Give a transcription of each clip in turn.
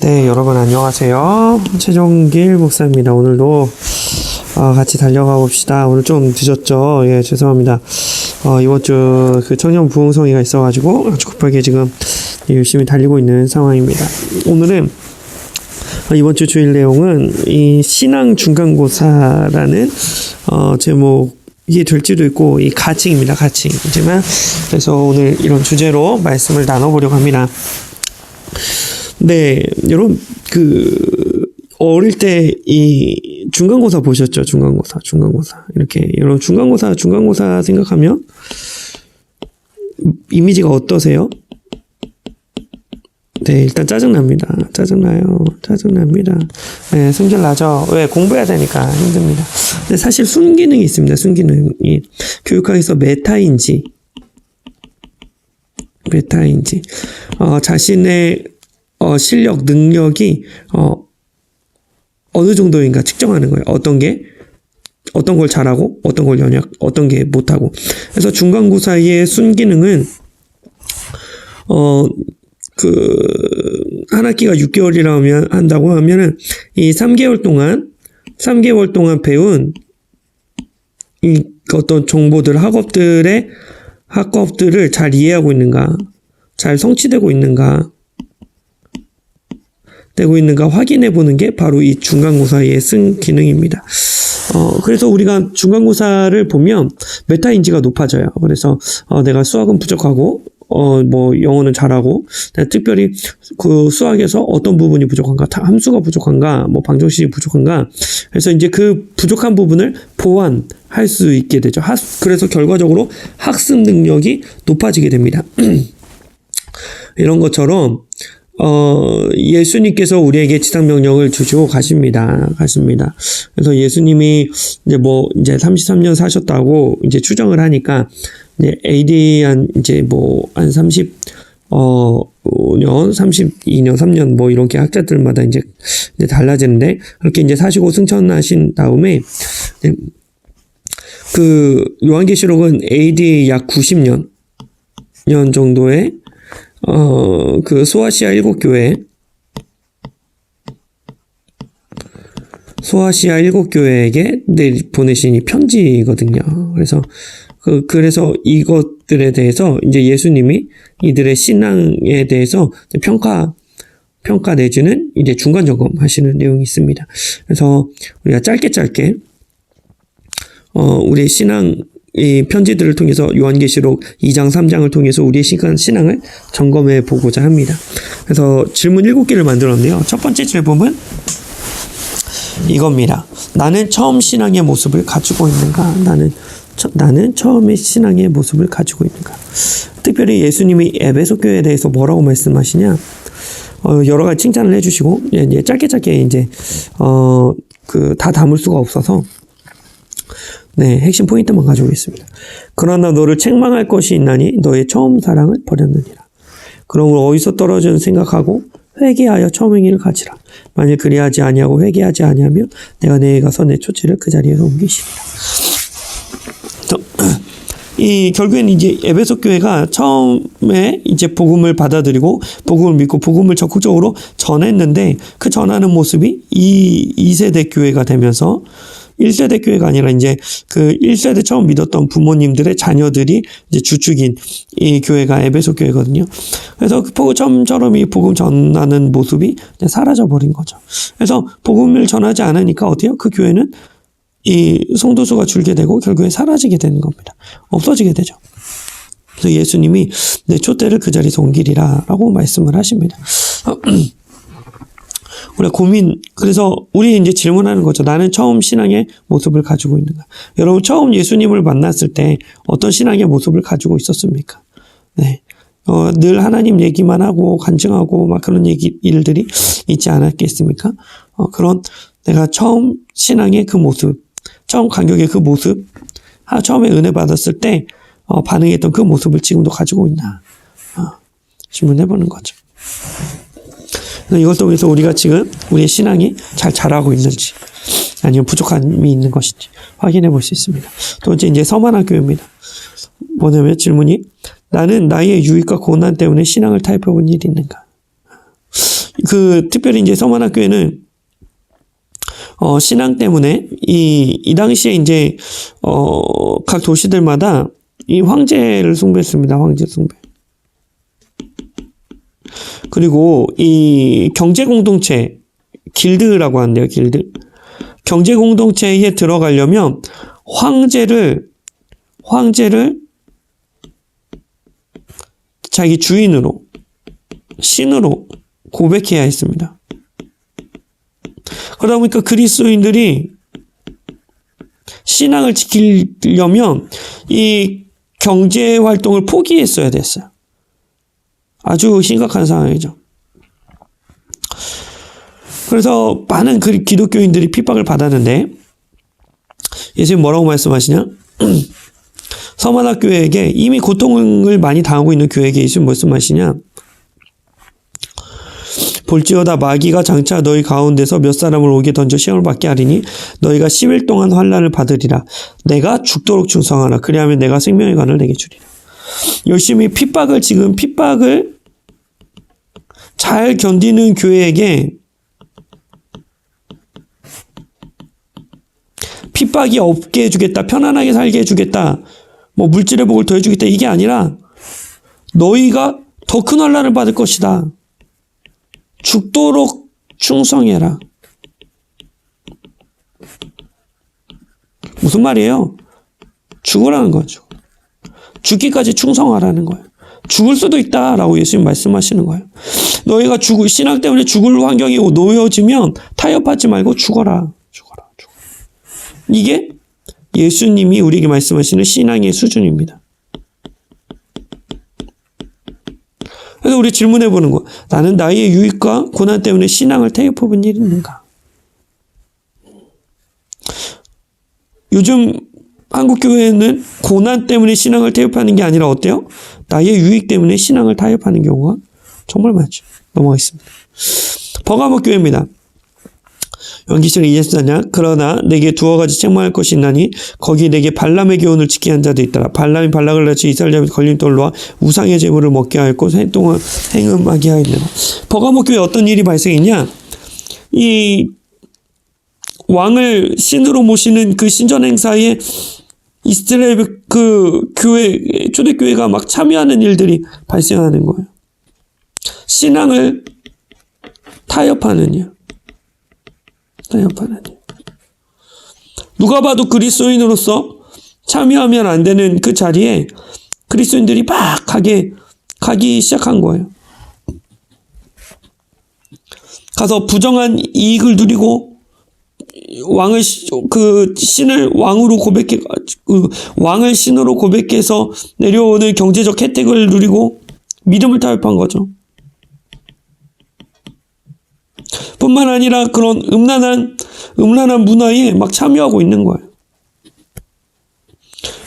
네, 여러분 안녕하세요. 최종길 목사입니다. 오늘도 같이 달려가 봅시다. 오늘 좀 늦었죠? 예, 죄송합니다. 이번 주 그 청년 부흥성회가 있어가지고 아주 급하게 지금 열심히 달리고 있는 상황입니다. 오늘은 이번 주 주일 내용은 이 신앙 중간고사라는 제목이 될지도 있고 이 가칭입니다. 가칭이지만 그래서 오늘 이런 주제로 말씀을 나눠보려고 합니다. 네, 여러분 어릴 때 이 중간고사 보셨죠? 중간고사 이렇게 여러분 중간고사 생각하면 이미지가 어떠세요? 네, 일단 짜증납니다. 네, 승질나죠. 왜? 공부해야 되니까 힘듭니다. 근데 사실 순기능이 있습니다. 순기능이 교육학에서 메타인지 자신의 실력, 능력이 어느 정도인가 측정하는 거예요. 어떤 걸 잘하고, 어떤 걸 어떤 게 못하고. 그래서 중간고사의 순기능은 한 학기가 6개월이라고 한다고 하면은 이 3개월 동안 배운 이 어떤 정보들, 학업들을 잘 이해하고 있는가, 잘 성취되고 있는가 확인해 보는 게 바로 이 중간고사의 기능입니다. 그래서 우리가 중간고사를 보면 메타인지가 높아져요. 그래서 내가 수학은 부족하고 영어는 잘하고, 특별히 그 수학에서 어떤 부분이 부족한가, 함수가 부족한가, 방정식이 부족한가, 그래서 이제 그 부족한 부분을 보완할 수 있게 되죠. 그래서 결과적으로 학습 능력이 높아지게 됩니다. 이런 것처럼, 예수님께서 우리에게 지상명령을 주시고 가십니다. 그래서 예수님이 이제 33년 사셨다고 이제 추정을 하니까, 이제 AD 한 32년, 3년 이렇게 학자들마다 이제 달라지는데, 그렇게 이제 사시고 승천하신 다음에, 그 요한계시록은 AD 약 90년 정도에 그 소아시아 일곱 교회에게 보내신 이 편지거든요. 그래서 이것들에 대해서 이제 예수님이 이들의 신앙에 대해서 평가 내지는 이제 중간 점검하시는 내용이 있습니다. 그래서 우리가 짧게 우리 신앙 이 편지들을 통해서 요한계시록 2장, 3장을 통해서 우리의 신앙을 점검해 보고자 합니다. 그래서 질문 7개를 만들었네요. 첫 번째 질문은 이겁니다. 나는 처음 신앙의 모습을 가지고 있는가? 나는 처음의 신앙의 모습을 가지고 있는가? 특별히 예수님이 에베소 교회에 대해서 뭐라고 말씀하시냐? 여러 가지 칭찬을 해주시고, 짧게 이제, 다 담을 수가 없어서, 네, 핵심 포인트만 가지고 있습니다. 그러나 너를 책망할 것이 있나니 너의 처음 사랑을 버렸느니라. 그러므로 어디서 떨어진 생각하고 회개하여 처음 행위를 가지라. 만일 그리하지 아니하고 회개하지 아니하면 내가 내게 가서 내 초치를 그 자리에서 옮기시리라. 이 결국엔 이제 에베소 교회가 처음에 이제 복음을 받아들이고 복음을 믿고 복음을 적극적으로 전했는데, 그 전하는 모습이 2세대 교회가 되면서 1세대 교회가 아니라 이제 그 1세대 처음 믿었던 부모님들의 자녀들이 이제 주축인 이 교회가 에베소 교회거든요. 그래서 처음처럼 이 복음 전하는 모습이 이제 사라져버린 거죠. 그래서 복음을 전하지 않으니까 어때요? 그 교회는 이 성도수가 줄게 되고 결국에 사라지게 되는 겁니다. 없어지게 되죠. 그래서 예수님이 내 촛대를 그 자리에서 옮기리라 라고 말씀을 하십니다. 그래서 우리 이제 질문하는 거죠. 나는 처음 신앙의 모습을 가지고 있는가? 여러분, 처음 예수님을 만났을 때 어떤 신앙의 모습을 가지고 있었습니까? 네. 늘 하나님 얘기만 하고 간증하고 그런 일들이 있지 않았겠습니까? 그런 내가 처음 신앙의 그 모습, 처음 간격의 그 모습, 처음에 은혜 받았을 때 반응했던 그 모습을 지금도 가지고 있나? 질문해보는 거죠. 이걸 통해서 우리가 지금 우리의 신앙이 잘 자라고 있는지 아니면 부족함이 있는 것인지 확인해 볼 수 있습니다. 두 번째 이제 서만화 교회입니다. 뭐냐면 질문이 나는 나의 유익과 고난 때문에 신앙을 타협해 본 일이 있는가? 특별히 이제 서만학교에는 신앙 때문에 이 당시에 이제 각 도시들마다 이 황제를 숭배했습니다. 황제 숭배. 그리고 이 경제 공동체 길드라고 하는데요. 길드. 경제 공동체에 들어가려면 황제를 자기 주인으로, 신으로 고백해야 했습니다. 그러다 보니까 그리스도인들이 신앙을 지키려면 이 경제 활동을 포기했어야 됐어요. 아주 심각한 상황이죠. 그래서 많은 기독교인들이 핍박을 받았는데 예수님 뭐라고 말씀하시냐? 서만학교에게 이미 고통을 많이 당하고 있는 교회에게 예수님 말씀하시냐? 볼지어다 마귀가 장차 너희 가운데서 몇 사람을 오게 던져 시험을 받게 하리니 너희가 10일 동안 환난을 받으리라. 내가 죽도록 충성하라. 그리하면 내가 생명의 관을 내게 주리라. 열심히 핍박을 잘 견디는 교회에게 핍박이 없게 해주겠다, 편안하게 살게 해주겠다, 뭐 물질의 복을 더해주겠다, 이게 아니라 너희가 더 큰 환난을 받을 것이다. 죽도록 충성해라. 무슨 말이에요? 죽으라는 거죠. 죽기까지 충성하라는 거예요. 죽을 수도 있다라고 예수님 말씀하시는 거예요. 너희가 신앙 때문에 죽을 환경이 놓여지면 타협하지 말고 죽어라. 이게 예수님이 우리에게 말씀하시는 신앙의 수준입니다. 그래서 우리 질문해 보는 거. 나는 나의 유익과 고난 때문에 신앙을 타협해본 일이 있는가? 요즘 한국 교회는 고난 때문에 신앙을 타협하는 게 아니라 어때요? 나의 유익 때문에 신앙을 타협하는 경우가 정말 많죠. 넘어가겠습니다. 버가모 교회입니다. 연기실 24장 그러나 내게 두어 가지 책망할 것이 있나니 거기 내게 발람의 교훈을 지키게 한 자도 있더라. 발람이 발락을 낳지 이스라엘 자손 걸림돌로와 우상의 제물을 먹게 하였고 생동을 행음하게 하였느라. 버가모 교회에 어떤 일이 발생했냐? 이 왕을 신으로 모시는 그 신전 행사에 이스라엘 교회 초대교회가 막 참여하는 일들이 발생하는 거예요. 신앙을 타협하는 일. 누가 봐도 그리스도인으로서 참여하면 안 되는 그 자리에 그리스도인들이 막 가기 시작한 거예요. 가서 부정한 이익을 누리고 신을 왕으로 왕을 신으로 고백해서 내려오는 경제적 혜택을 누리고 믿음을 타협한 거죠. 뿐만 아니라 그런 음란한 문화에 막 참여하고 있는 거예요.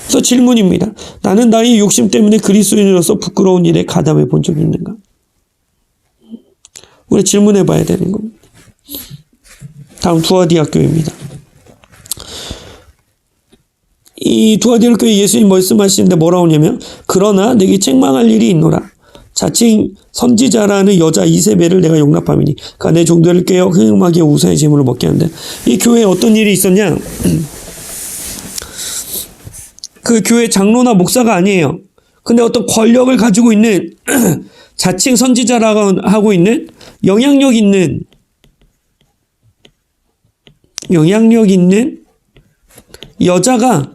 그래서 질문입니다. 나는 나의 욕심 때문에 그리스도인으로서 부끄러운 일에 가담해 본 적이 있는가? 우리 질문해 봐야 되는 겁니다. 다음 두아디아교회입니다. 이 두아디아교회 예수님 말씀하시는데 뭐라고 하냐면 그러나 내게 책망할 일이 있노라. 자칭 선지자라는 여자 이세벨을 내가 용납함이니 그가 내 종들을 깨어 흥음하게 우상의 제물을 먹게 하는데 이 교회에 어떤 일이 있었냐? 그 교회 장로나 목사가 아니에요. 근데 어떤 권력을 가지고 있는 자칭 선지자라고 하고 있는 영향력 있는 여자가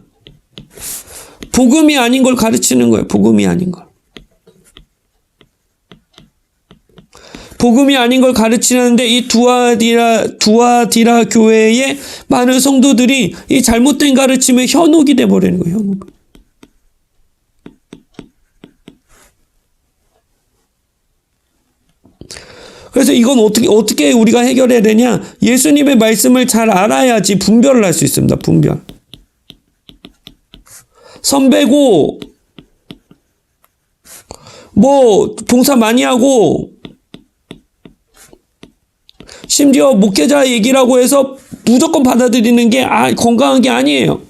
복음이 아닌 걸 가르치는 거예요. 복음이 아닌 걸. 복음이 아닌 걸 가르치는데 이 두아디라 교회의 많은 성도들이 이 잘못된 가르침에 현혹이 돼버리는 거예요. 현혹. 그래서 이건 어떻게 우리가 해결해야 되냐? 예수님의 말씀을 잘 알아야지 분별을 할 수 있습니다. 분별. 선배고 뭐 봉사 많이 하고 심지어 목회자 얘기라고 해서 무조건 받아들이는 게 건강한 게 아니에요.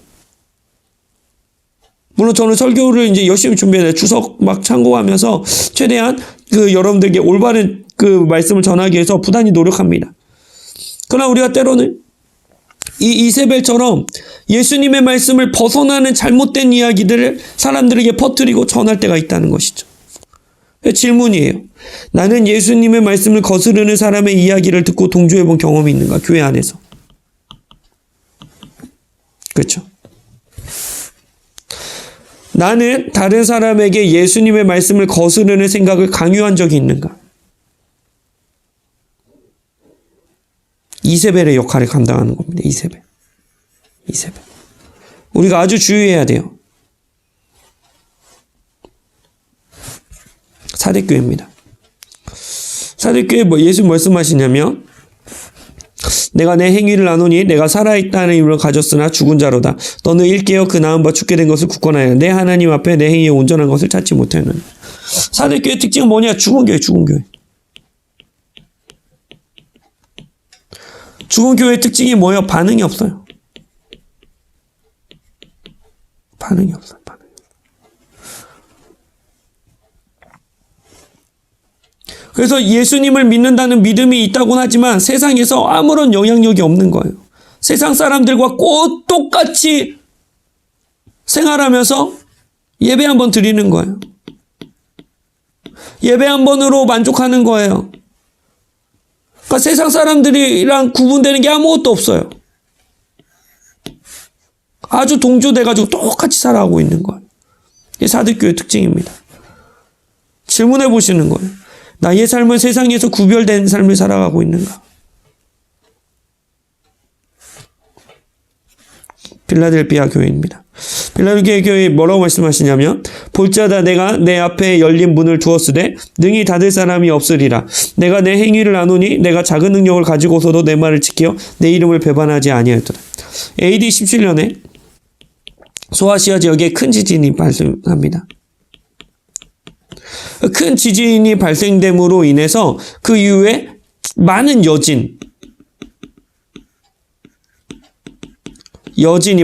물론 저는 설교를 이제 열심히 준비해요. 주석 막 참고하면서 최대한 여러분들에게 올바른 그 말씀을 전하기 위해서 부단히 노력합니다. 그러나 우리가 때로는 이 이세벨처럼 예수님의 말씀을 벗어나는 잘못된 이야기들을 사람들에게 퍼뜨리고 전할 때가 있다는 것이죠. 질문이에요. 나는 예수님의 말씀을 거스르는 사람의 이야기를 듣고 동조해 본 경험이 있는가? 교회 안에서. 그렇죠. 나는 다른 사람에게 예수님의 말씀을 거스르는 생각을 강요한 적이 있는가? 이세벨의 역할을 감당하는 겁니다. 이세벨. 우리가 아주 주의해야 돼요. 사대교회입니다. 사대교회 예수 말씀하시냐면 내가 내 행위를 아노니 내가 살아있다는 힘을 가졌으나 죽은 자로다. 너는 일깨어 그 나은 바 죽게 된 것을 굳건하여 내 하나님 앞에 내 행위에 온전한 것을 찾지 못하였느니. 사대교회 특징은 뭐냐? 죽은 교회. 죽은 교회의 특징이 뭐예요? 반응이 없어요. 그래서 예수님을 믿는다는 믿음이 있다고는 하지만 세상에서 아무런 영향력이 없는 거예요. 세상 사람들과 꼭 똑같이 생활하면서 예배 한 번 드리는 거예요. 예배 한 번으로 만족하는 거예요. 그러니까 세상 사람들이랑 구분되는 게 아무것도 없어요. 아주 동조돼가지고 똑같이 살아가고 있는 거예요. 이게 사대교회의 특징입니다. 질문해 보시는 거예요. 나의 삶은 세상에서 구별된 삶을 살아가고 있는가? 빌라델피아 교회입니다. 빌라델피아 교회 뭐라고 말씀하시냐면 볼지어다 내가 내 앞에 열린 문을 두었으되 능히 닫을 사람이 없으리라. 내가 내 행위를 아노니 내가 작은 능력을 가지고서도 내 말을 지켜 내 이름을 배반하지 아니하였더라. AD 17년에 소아시아 지역에 큰 지진이 발생합니다. 큰 지진이 발생됨으로 인해서 그 이후에 많은 여진이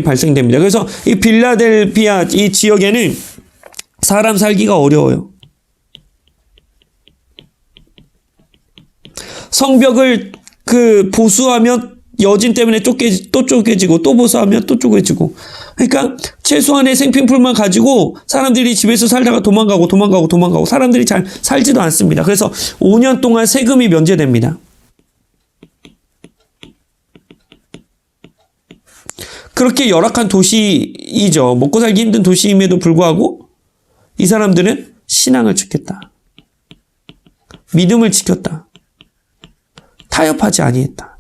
발생됩니다. 그래서 이 빌라델피아 이 지역에는 사람 살기가 어려워요. 성벽을 보수하면 여진 때문에 또 쪼개지고 또 보수하면 또 쪼개지고. 그러니까 최소한의 생필품만 가지고 사람들이 집에서 살다가 도망가고 사람들이 잘 살지도 않습니다. 그래서 5년 동안 세금이 면제됩니다. 그렇게 열악한 도시이죠. 먹고 살기 힘든 도시임에도 불구하고 이 사람들은 신앙을 지켰다. 믿음을 지켰다. 타협하지 아니했다.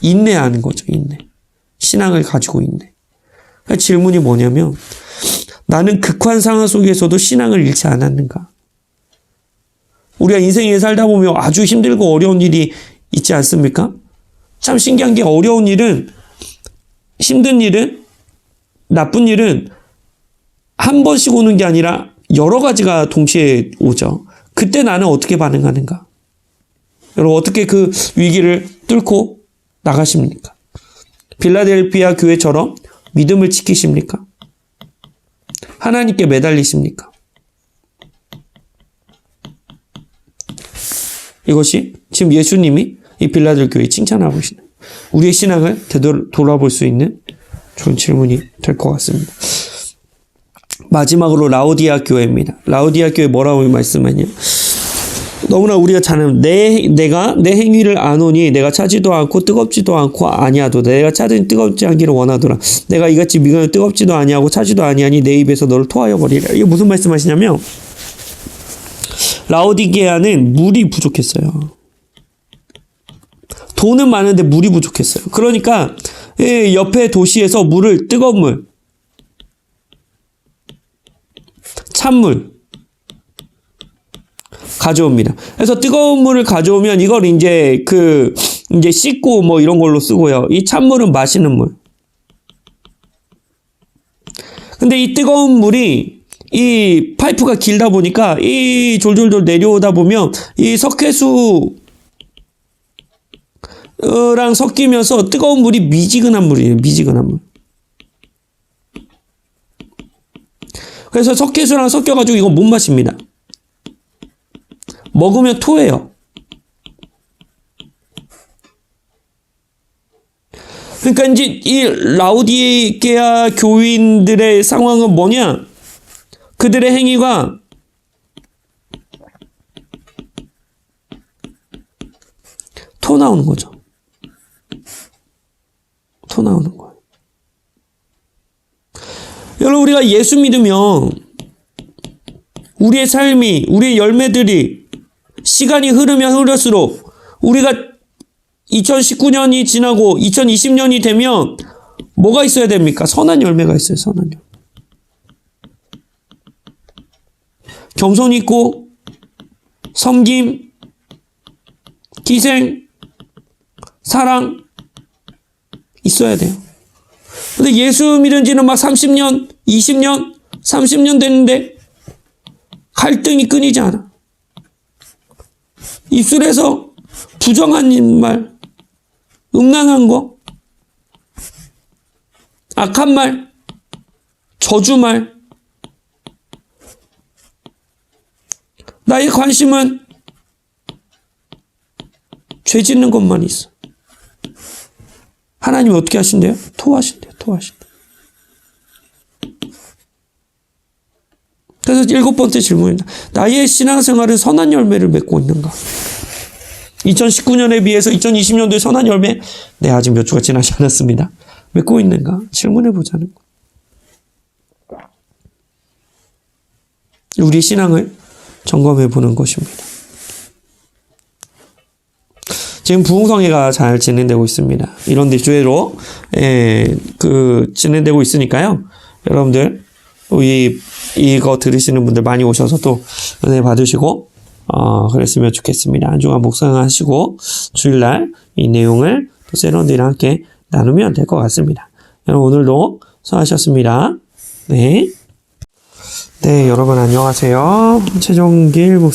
인내하는 거죠. 인내. 신앙을 가지고 인내. 그러니까 질문이 뭐냐면 나는 극한 상황 속에서도 신앙을 잃지 않았는가? 우리가 인생에 살다 보면 아주 힘들고 어려운 일이 있지 않습니까? 참 신기한 게 어려운 일은, 힘든 일은, 나쁜 일은 한 번씩 오는 게 아니라 여러 가지가 동시에 오죠. 그때 나는 어떻게 반응하는가? 여러분 어떻게 그 위기를 뚫고 나가십니까? 빌라델피아 교회처럼 믿음을 지키십니까? 하나님께 매달리십니까? 이것이 지금 예수님이 이 빌라델 교회에 칭찬하고 계시는 우리의 신앙을 되돌아볼 수 있는 좋은 질문이 될 것 같습니다. 마지막으로 라오디아 교회입니다. 라오디아 교회 뭐라고 말씀하냐? 너무나 우리가 잘 아는 내가 내 행위를 아노니 내가 차지도 않고 뜨겁지도 않고 아니하도다. 내가 차든지 뜨겁지 않기를 원하더라. 내가 이같이 미간을 뜨겁지도 아니하고 차지도 아니하니 내 입에서 너를 토하여 버리라. 이게 무슨 말씀하시냐면 라오디게아는 물이 부족했어요. 돈은 많은데 물이 부족했어요. 그러니까 옆에 도시에서 뜨거운 물, 찬물 가져옵니다. 그래서 뜨거운 물을 가져오면 이걸 이제 씻고 뭐 이런 걸로 쓰고요. 이 찬물은 마시는 물. 근데 이 뜨거운 물이 이 파이프가 길다 보니까 이 졸졸졸 내려오다 보면 이 석회수 랑 섞이면서 뜨거운 물이 미지근한 물이에요. 미지근한 물. 그래서 석회수랑 섞여가지고 이거 못 마십니다. 먹으면 토해요. 그러니까 이제 이 라오디게아 교인들의 상황은 뭐냐? 그들의 행위가 토 나오는 거죠. 토 나오는 거예요. 여러분, 우리가 예수 믿으면 우리의 삶이, 우리의 열매들이 시간이 흐르면 흐를수록 우리가 2019년이 지나고 2020년이 되면 뭐가 있어야 됩니까? 선한 열매가 있어요. 선한 열매. 겸손이 있고 섬김, 희생, 사랑 있어야 돼요. 근데 예수 믿은 지는 막 30년, 20년, 30년 됐는데 갈등이 끊이지 않아. 입술에서 부정한 말, 음란한 거, 악한 말, 저주말. 나의 관심은 죄 짓는 것만 있어. 하나님이 어떻게 하신대요? 토하신대요. 토하신대요. 그래서 7번째 질문입니다. 나의 신앙생활은 선한 열매를 맺고 있는가? 2019년에 비해서 2020년도에 선한 열매, 네, 아직 몇 주가 지나지 않았습니다. 맺고 있는가? 질문해 보자는 거. 우리 신앙을 점검해 보는 것입니다. 지금 부흥성회가 잘 진행되고 있습니다. 이런 데 주회로 진행되고 있으니까요. 여러분들 이거 들으시는 분들 많이 오셔서 또 은혜 받으시고 그랬으면 좋겠습니다. 한 주간 묵상하시고 주일날 이 내용을 또 세런들이랑 함께 나누면 될 것 같습니다. 여러분, 오늘도 수고하셨습니다. 네, 여러분 안녕하세요. 최종길 목사